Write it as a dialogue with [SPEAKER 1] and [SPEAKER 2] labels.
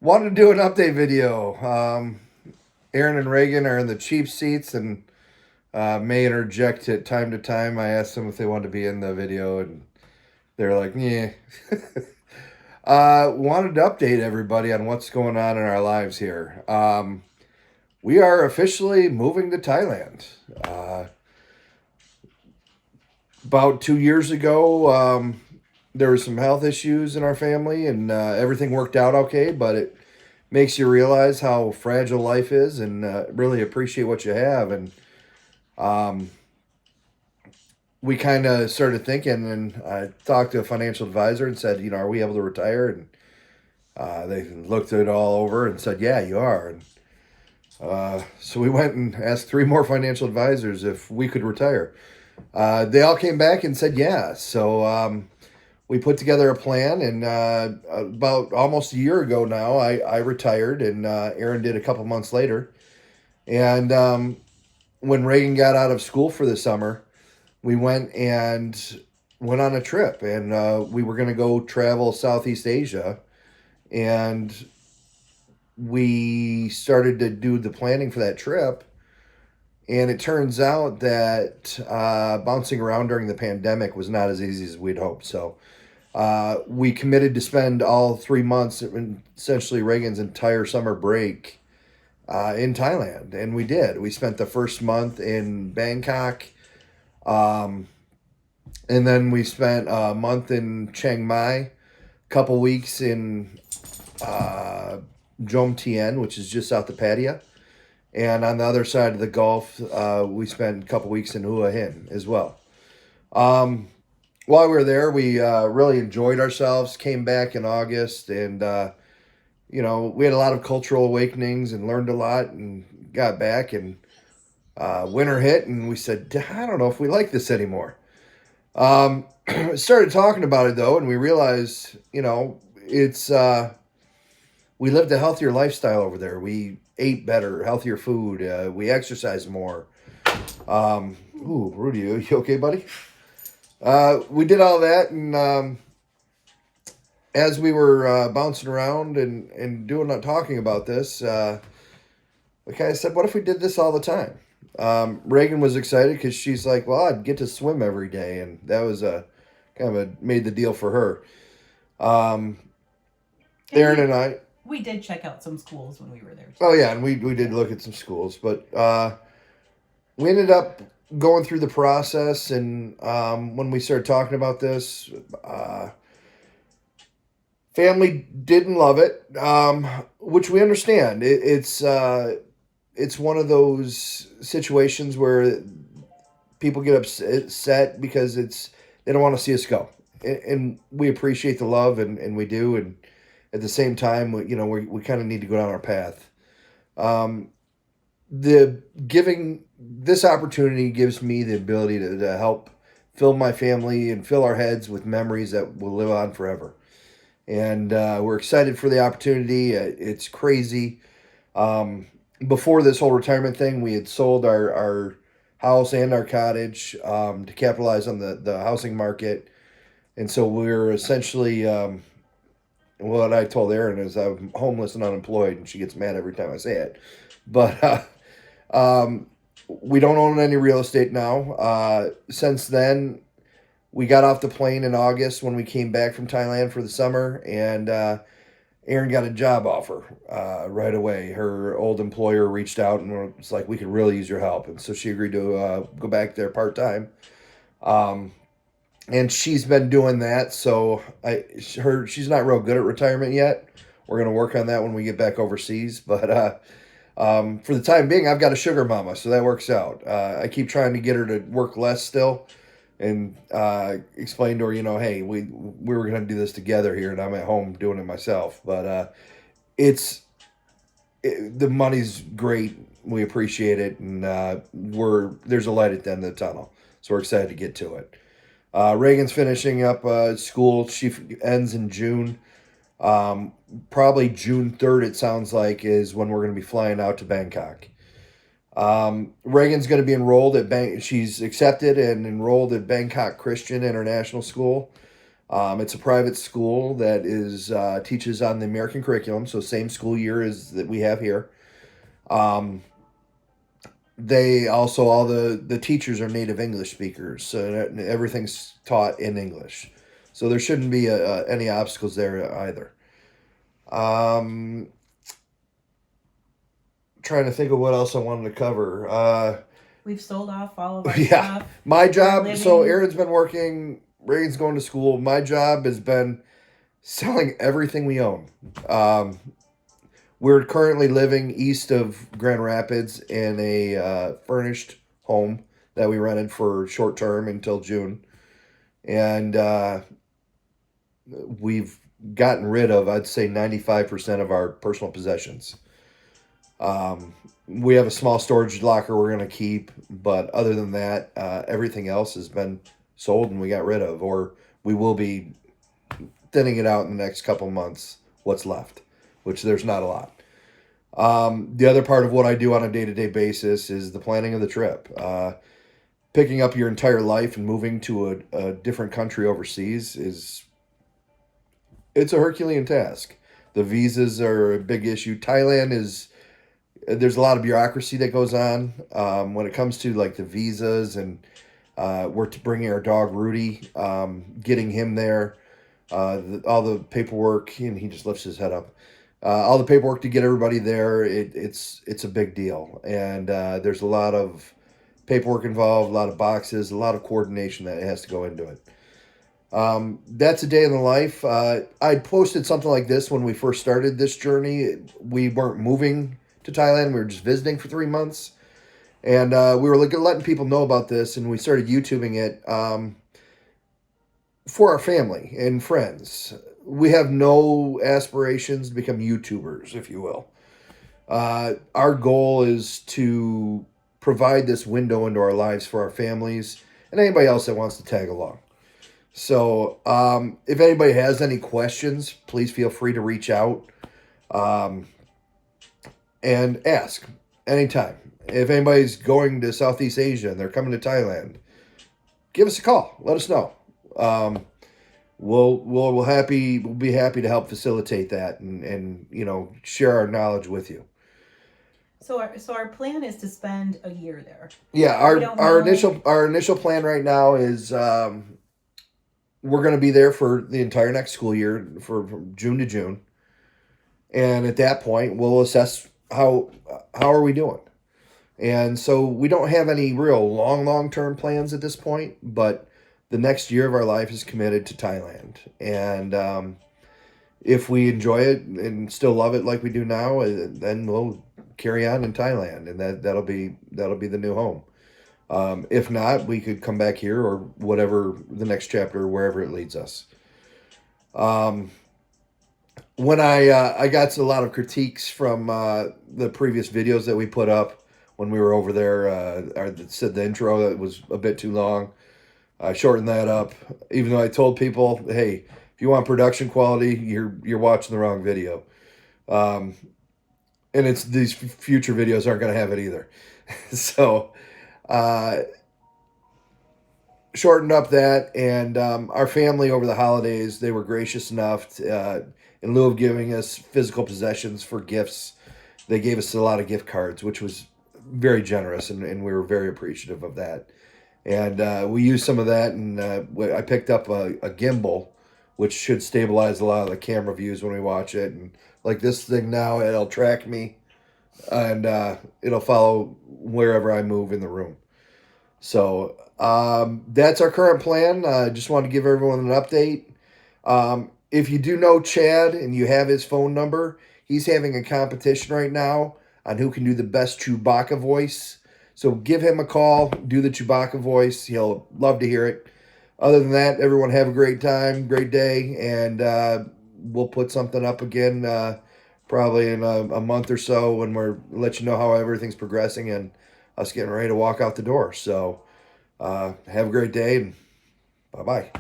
[SPEAKER 1] Wanted to do an update video. Aaron and Reagan are in the cheap seats and may interject at time to time. I asked them if they wanted to be in the video, and they're like, yeah. Wanted to update everybody on what's going on in our lives here. We are officially moving to Thailand. About 2 years ago, there were some health issues in our family, and everything worked out okay, but it makes you realize how fragile life is and really appreciate what you have. And we kind of started thinking, and I talked to a financial advisor and said, are we able to retire? And they looked it all over and said, yeah, you are. And so we went and asked 3 more financial advisors if we could retire. They all came back and said, yeah. So we put together a plan, and about almost a year ago now, I retired, and Aaron did a couple months later. And when Reagan got out of school for the summer, we went on a trip, and we were going to go travel Southeast Asia, and we started to do the planning for that trip. And it turns out that bouncing around during the pandemic was not as easy as we'd hoped. So we committed to spend all 3 months, essentially Reagan's entire summer break, in Thailand. And we did. We spent the first month in Bangkok. And then we spent a month in Chiang Mai, a couple weeks in Jom Tien, which is just south of Pattaya. And on the other side of the Gulf, we spent a couple weeks in Hua Hin as well. While we were there, we really enjoyed ourselves, came back in August, and, we had a lot of cultural awakenings and learned a lot, and got back, and winter hit, and we said, I don't know if we like this anymore. Started talking about it, though, and we realized, it's... we lived a healthier lifestyle over there. We ate better, healthier food. We exercised more. Rudy, you okay, buddy? We did all that, and as we were bouncing around and talking about this, we kind of said, what if we did this all the time? Reagan was excited because she's like, well, I'd get to swim every day, and that was made the deal for her. Aaron and I...
[SPEAKER 2] We did check out some schools when we were there, too.
[SPEAKER 1] Oh, yeah, and we did look at some schools. But we ended up going through the process, and when we started talking about this, family didn't love it, which we understand. It's one of those situations where people get upset because they don't want to see us go. And we appreciate the love, and we do, and at the same time, we kind of need to go down our path. Giving this opportunity gives me the ability to help fill my family and fill our heads with memories that will live on forever. And we're excited for the opportunity. It's crazy. Before this whole retirement thing, we had sold our house and our cottage to capitalize on the housing market. And so we're essentially... what I told Erin is I'm homeless and unemployed, and she gets mad every time I say it. But we don't own any real estate now. Since then, we got off the plane in August when we came back from Thailand for the summer, and Erin got a job offer right away. Her old employer reached out and was like, we could really use your help. And so she agreed to go back there part-time. And she's been doing that, so she's not real good at retirement yet. We're going to work on that when we get back overseas. But for the time being, I've got a sugar mama, so that works out. I keep trying to get her to work less still and explain to her, hey, we were going to do this together here, and I'm at home doing it myself. But the money's great. We appreciate it, and there's a light at the end of the tunnel, so we're excited to get to it. Reagan's finishing up school. She ends in June. Probably June 3rd, it sounds like, is when we're going to be flying out to Bangkok. Reagan's going to be enrolled at she's accepted and enrolled at Bangkok Christian International School. It's a private school that is teaches on the American curriculum, so same school year as that we have here. They also, all the teachers are native English speakers, so everything's taught in English. So there shouldn't be any obstacles there either. Trying to think of what else I wanted to cover.
[SPEAKER 2] We've sold off all of our
[SPEAKER 1] Yeah,
[SPEAKER 2] stuff.
[SPEAKER 1] my job.
[SPEAKER 2] living-
[SPEAKER 1] So Aaron's been working. Reagan's going to school. My job has been selling everything we own. We're currently living east of Grand Rapids in a furnished home that we rented for short term until June, and we've gotten rid of, I'd say, 95% of our personal possessions. We have a small storage locker we're going to keep, but other than that, everything else has been sold and we got rid of, or we will be thinning it out in the next couple months, what's left, which there's not a lot. The other part of what I do on a day-to-day basis is the planning of the trip. Picking up your entire life and moving to a different country overseas it's a Herculean task. The visas are a big issue. Thailand there's a lot of bureaucracy that goes on when it comes to like the visas, and we're bringing our dog Rudy, getting him there, all the paperwork, and he just lifts his head up. All the paperwork to get everybody there, it's a big deal, and there's a lot of paperwork involved, a lot of boxes, a lot of coordination that has to go into it. That's a day in the life. I posted something like this when we first started this journey. We weren't moving to Thailand. We were just visiting for 3 months. And we were letting people know about this, and we started YouTubing it for our family and friends. We have no aspirations to become YouTubers, if you will. Our goal is to provide this window into our lives for our families and anybody else that wants to tag along. So if anybody has any questions, please feel free to reach out and ask anytime. If anybody's going to Southeast Asia and they're coming to Thailand, give us a call. Let us know. We'll be happy to help facilitate that and share our knowledge with you.
[SPEAKER 2] So our plan is to spend a year there.
[SPEAKER 1] Yeah, our initial plan right now is we're going to be there for the entire next school year, from June to June, and at that point we'll assess how are we doing. And so we don't have any real long-term plans at this point, but the next year of our life is committed to Thailand. And if we enjoy it and still love it like we do now, then we'll carry on in Thailand, and that'll be the new home. If not, we could come back here or whatever the next chapter, wherever it leads us. When I got a lot of critiques from the previous videos that we put up when we were over there, I said the intro that was a bit too long. I shortened that up, even though I told people, hey, if you want production quality, you're watching the wrong video. And it's these future videos aren't going to have it either. So shortened up that, and our family over the holidays, they were gracious enough to, in lieu of giving us physical possessions for gifts, they gave us a lot of gift cards, which was very generous, and we were very appreciative of that. And we used some of that, and I picked up a gimbal, which should stabilize a lot of the camera views when we watch it. And like this thing now, it'll track me, and it'll follow wherever I move in the room. So that's our current plan. I just wanted to give everyone an update. If you do know Chad and you have his phone number, he's having a competition right now on who can do the best Chewbacca voice. So give him a call, do the Chewbacca voice. He'll love to hear it. Other than that, everyone have a great time, great day, and we'll put something up again probably in a month or so when we're let you know how everything's progressing and us getting ready to walk out the door. So have a great day, and bye-bye.